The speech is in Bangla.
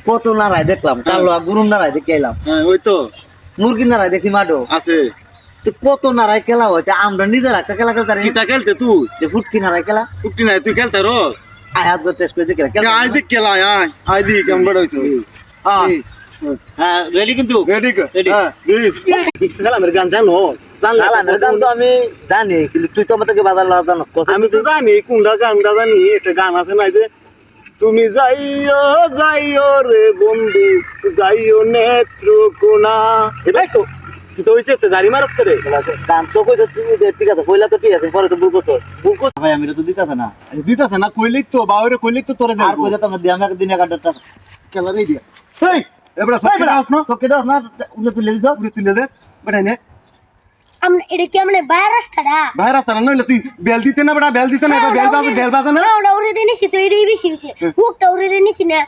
কত নাড়াই দেখলাম, কালো গুরুম নাড়াই দেখে এলাম। হ্যাঁ ওই তো মুরগির নাড়াই দেখি মাঠো আছে। তো কত নাড়াই খেলা হয়, আমরা নিজের একটা খেলা খেলতে পারি। কিতা খেলতে তুই? ফুটকি নাড়াই খেলা। উঠি নাই তুই খেলতে রো? আয় হাত ধরে টেস্ট করে দেখে আয় দেখ খেলা, আয় আয় দি কেমন বড় হইতো। হ্যাঁ রেডি কিন্তু রেডি কর। রেডি। হ্যাঁ দিস ঠিক খেলা মেরে গান জানো? জানলামের গান তো আমি জানি, কিন্তু তুই তো আমার থেকে বাজার লাগা জানাস। আমি তো জানি কোনটা গানটা জানি। একটা গান আছে না যে তুমি যাইও যাইও রে বন্ধু যাইও নেত্রকোনা, এটাই তো কি তো হইছে জারি মারত করে গান তো কইছ ঠিক আছে, কইলা তো ঠিক আছে, পরে তো ভুল করছো। ভুল করছো ভাই, আমি তো দিতেছে না। দিতাছে না কইলিক তো বাউরে কইলিক তো তোরে আর কই যেতাম না, দিয়ে আমি একদিন 11টা খেলা রে দিয়া। হেই এবড়া সব দাস না চোখে দাও না, উল্লে তুলে দিছ। পুরো তুলে দে বেটা নে আমরা এটা কি আমরা বাইরে রাস্তাটা বাইরে তারা নইলে তুই বেল দিতে না বেটা, বেল দিতে না, বেল বাজে না। ওটা উড়ে দিনিস তো এটাই বেশি হয়েছে, হুকটা উড়ে দিনিস না।